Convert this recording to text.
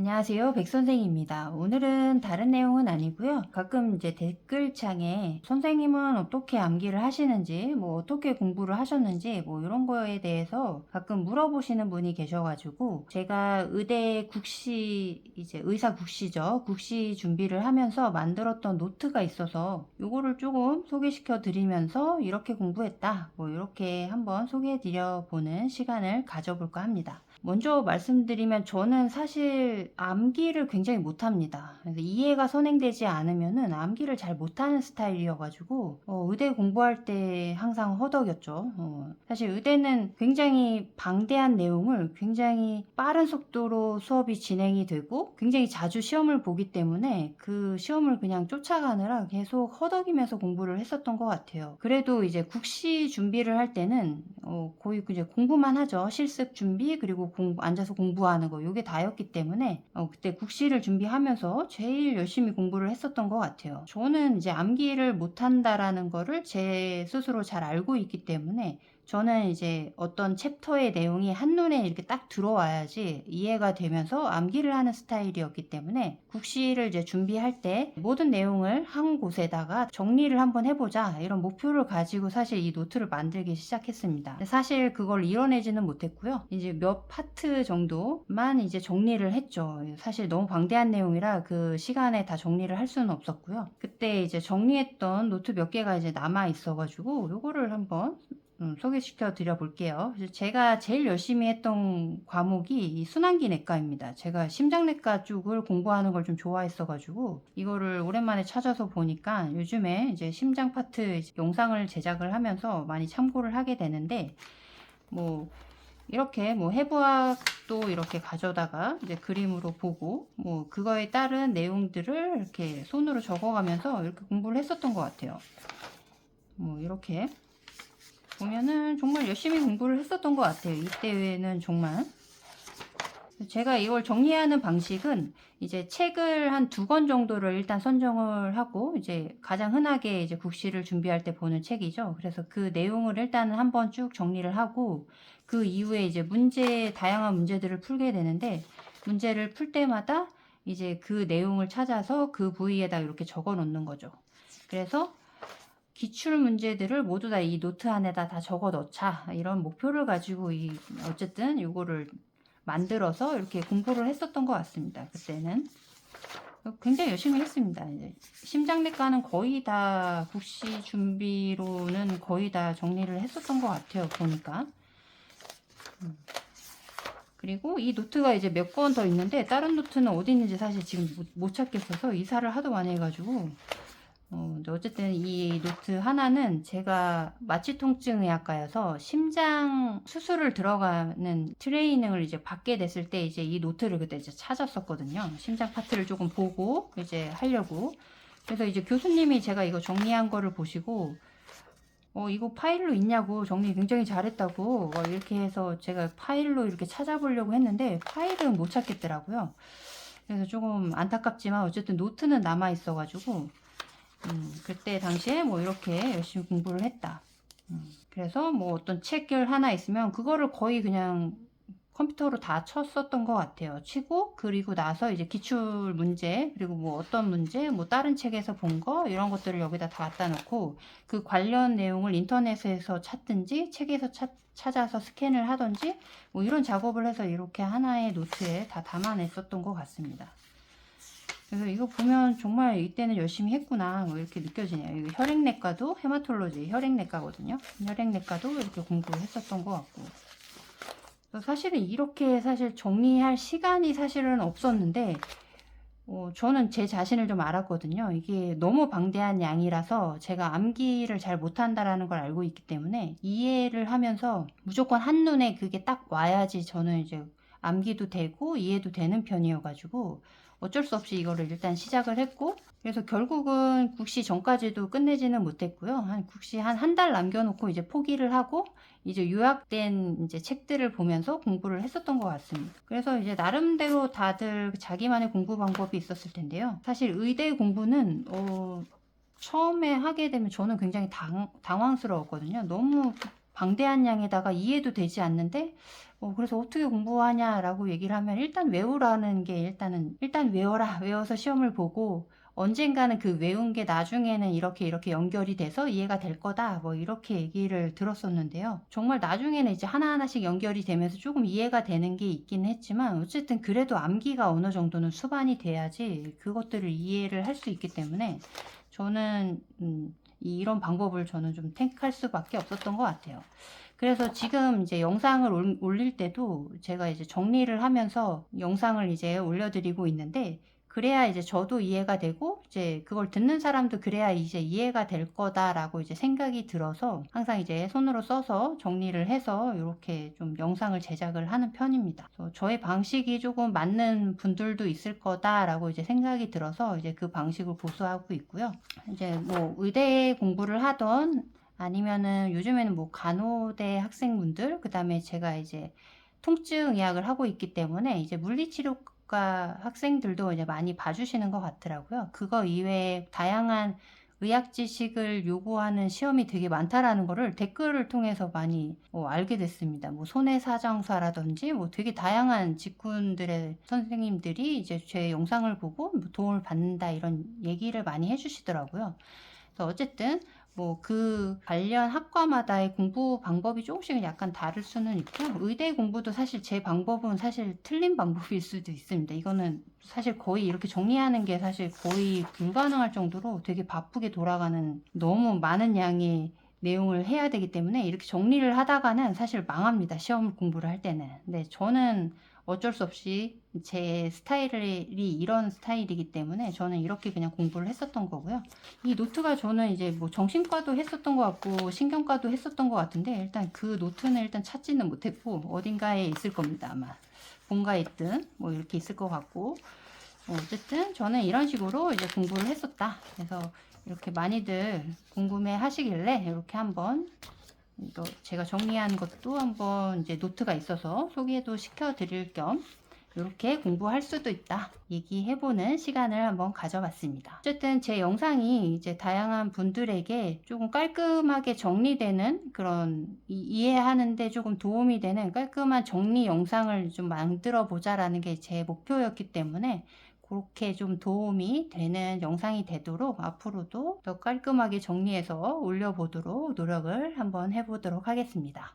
안녕하세요. 백선생입니다. 오늘은 다른 내용은 아니고요. 가끔 이제 댓글창에 선생님은 어떻게 암기를 하시는지, 어떻게 공부를 하셨는지, 이런 거에 대해서 가끔 물어보시는 분이 계셔가지고, 제가 의대 국시, 이제 의사 국시죠. 국시 준비를 하면서 만들었던 노트가 있어서, 요거를 조금 소개시켜 드리면서 이렇게 공부했다. 이렇게 한번 소개해 드려 보는 시간을 가져볼까 합니다. 먼저 말씀드리면 저는 사실 암기를 굉장히 못합니다. 그래서 이해가 선행되지 않으면은 암기를 잘 못하는 스타일이어가지고 의대 공부할 때 항상 허덕였죠. 사실 의대는 굉장히 방대한 내용을 굉장히 빠른 속도로 수업이 진행이 되고 굉장히 자주 시험을 보기 때문에 그 시험을 그냥 쫓아가느라 계속 허덕이면서 공부를 했었던 것 같아요. 그래도 이제 국시 준비를 할 때는 거의 이제 공부만 하죠. 실습 준비 그리고 앉아서 공부하는 거 요게 다였기 때문에 그때 국시를 준비하면서 제일 열심히 공부를 했었던 것 같아요. 저는 이제 암기를 못한다라는 거를 제 스스로 잘 알고 있기 때문에 저는 이제 어떤 챕터의 내용이 한눈에 이렇게 딱 들어와야지 이해가 되면서 암기를 하는 스타일이었기 때문에 국시를 이제 준비할 때 모든 내용을 한 곳에다가 정리를 한번 해보자 이런 목표를 가지고 사실 이 노트를 만들기 시작했습니다. 사실 그걸 이뤄내지는 못했고요. 이제 몇 파트 정도만 이제 정리를 했죠. 사실 너무 방대한 내용이라 그 시간에 다 정리를 할 수는 없었고요. 그때 이제 정리했던 노트 몇 개가 이제 남아 있어가지고 요거를 한번 소개시켜 드려 볼게요. 제가 제일 열심히 했던 과목이 이 순환기 내과입니다. 제가 심장내과 쪽을 공부하는 걸 좀 좋아했어 가지고 이거를 오랜만에 찾아서 보니까 요즘에 이제 심장 파트 영상을 제작을 하면서 많이 참고를 하게 되는데 이렇게 해부학도 이렇게 가져다가 이제 그림으로 보고 그거에 따른 내용들을 이렇게 손으로 적어가면서 이렇게 공부를 했었던 것 같아요. 이렇게 보면은 정말 열심히 공부를 했었던 것 같아요. 이때는 정말. 제가 이걸 정리하는 방식은 이제 책을 한 2권 정도를 일단 선정을 하고 이제 가장 흔하게 이제 국시를 준비할 때 보는 책이죠. 그래서 그 내용을 일단은 한번 쭉 정리를 하고 그 이후에 이제 다양한 문제들을 풀게 되는데 문제를 풀 때마다 이제 그 내용을 찾아서 그 부위에다 이렇게 적어 놓는 거죠. 그래서 기출 문제들을 모두 다 이 노트 안에다 다 적어 넣자 이런 목표를 가지고 어쨌든 이거를 만들어서 이렇게 공부를 했었던 것 같습니다. 그때는 굉장히 열심히 했습니다. 이제 심장내과는 거의 다 국시 준비로는 거의 다 정리를 했었던 것 같아요. 보니까. 그리고 이 노트가 이제 몇 권 더 있는데 다른 노트는 어디 있는지 사실 지금 못 찾겠어서 이사를 하도 많이 해가지고 근데 어쨌든 이 노트 하나는 제가 마취통증의학과여서 심장 수술을 들어가는 트레이닝을 이제 받게 됐을 때 이제 이 노트를 그때 이제 찾았었거든요. 심장 파트를 조금 보고 이제 하려고. 그래서 이제 교수님이 제가 이거 정리한 거를 보시고 이거 파일로 있냐고 정리 굉장히 잘했다고 이렇게 해서 제가 파일로 이렇게 찾아보려고 했는데 파일은 못 찾겠더라고요. 그래서 조금 안타깝지만 어쨌든 노트는 남아 있어가지고 그때 당시에 이렇게 열심히 공부를 했다. 그래서 어떤 책을 하나 있으면 그거를 거의 그냥 컴퓨터로 다 쳤었던 것 같아요. 치고 그리고 나서 이제 기출 문제 그리고 어떤 문제 다른 책에서 본 거 이런 것들을 여기다 다 갖다 놓고 그 관련 내용을 인터넷에서 찾든지 책에서 찾아서 스캔을 하든지 이런 작업을 해서 이렇게 하나의 노트에 다 담아냈었던 것 같습니다. 그래서 이거 보면 정말 이때는 열심히 했구나 이렇게 느껴지네요. 이거 혈액내과도 헤마톨로지 혈액내과거든요. 혈액내과도 이렇게 공부를 했었던 것 같고 사실은 이렇게 사실 정리할 시간이 사실은 없었는데 저는 제 자신을 좀 알았거든요. 이게 너무 방대한 양이라서 제가 암기를 잘 못한다라는 걸 알고 있기 때문에 이해를 하면서 무조건 한눈에 그게 딱 와야지 저는 이제 암기도 되고 이해도 되는 편이어가지고 어쩔 수 없이 이거를 일단 시작을 했고 그래서 결국은 국시 전까지도 끝내지는 못했고요. 국시 한 달 남겨놓고 이제 포기를 하고 이제 요약된 이제 책들을 보면서 공부를 했었던 것 같습니다. 그래서 이제 나름대로 다들 자기만의 공부 방법이 있었을 텐데요. 사실 의대 공부는 처음에 하게 되면 저는 굉장히 당황스러웠거든요. 너무 방대한 양에다가 이해도 되지 않는데 그래서 어떻게 공부하냐라고 얘기를 하면 일단 외우라는 게 일단 외워라. 외워서 시험을 보고 언젠가는 그 외운 게 나중에는 이렇게 연결이 돼서 이해가 될 거다. 뭐 이렇게 얘기를 들었었는데요. 정말 나중에는 이제 하나하나씩 연결이 되면서 조금 이해가 되는 게 있긴 했지만 어쨌든 그래도 암기가 어느 정도는 수반이 돼야지 그것들을 이해를 할 수 있기 때문에 저는 이런 방법을 저는 좀 택할 수밖에 없었던 것 같아요. 그래서 지금 이제 영상을 올릴 때도 제가 이제 정리를 하면서 영상을 이제 올려드리고 있는데, 그래야 이제 저도 이해가 되고 이제 그걸 듣는 사람도 그래야 이제 이해가 될 거다라고 이제 생각이 들어서 항상 이제 손으로 써서 정리를 해서 이렇게 좀 영상을 제작을 하는 편입니다. 저의 방식이 조금 맞는 분들도 있을 거다라고 이제 생각이 들어서 이제 그 방식을 고수하고 있고요. 이제 뭐 의대 공부를 하던 아니면은 요즘에는 뭐 간호대 학생분들, 그 다음에 제가 이제 통증 의학을 하고 있기 때문에 이제 물리치료과 학생들도 이제 많이 봐주시는 것 같더라고요. 그거 이외에 다양한 의학 지식을 요구하는 시험이 되게 많다라는 거를 댓글을 통해서 많이 알게 됐습니다. 뭐 손해사정사라든지 뭐 되게 다양한 직군들의 선생님들이 이제 제 영상을 보고 뭐 도움을 받는다 이런 얘기를 많이 해주시더라고요. 그래서 어쨌든 뭐 그 관련 학과마다의 공부 방법이 조금씩은 약간 다를 수는 있고, 의대 공부도 사실 제 방법은 사실 틀린 방법일 수도 있습니다. 이거는 사실 거의 이렇게 정리하는 게 사실 거의 불가능할 정도로 되게 바쁘게 돌아가는 너무 많은 양의 내용을 해야 되기 때문에 이렇게 정리를 하다가는 사실 망합니다. 시험 공부를 할 때는. 근데 저는 어쩔 수 없이 제 스타일이 이런 스타일이기 때문에 저는 이렇게 그냥 공부를 했었던 거고요. 이 노트가 저는 이제 뭐 정신과도 했었던 것 같고 신경과도 했었던 것 같은데, 일단 그 노트는 일단 찾지는 못했고 어딘가에 있을 겁니다. 아마 본가에 있든 뭐 이렇게 있을 것 같고, 어쨌든 저는 이런 식으로 이제 공부를 했었다. 그래서 이렇게 많이들 궁금해 하시길래 이렇게 한번 또 제가 정리한 것도 한번 이제 노트가 있어서 소개도 시켜 드릴 겸 이렇게 공부할 수도 있다 얘기해보는 시간을 한번 가져봤습니다. 어쨌든 제 영상이 이제 다양한 분들에게 조금 깔끔하게 정리되는 그런 이해하는데 조금 도움이 되는 깔끔한 정리 영상을 좀 만들어 보자라는 게 제 목표였기 때문에 그렇게 좀 도움이 되는 영상이 되도록 앞으로도 더 깔끔하게 정리해서 올려보도록 노력을 한번 해보도록 하겠습니다.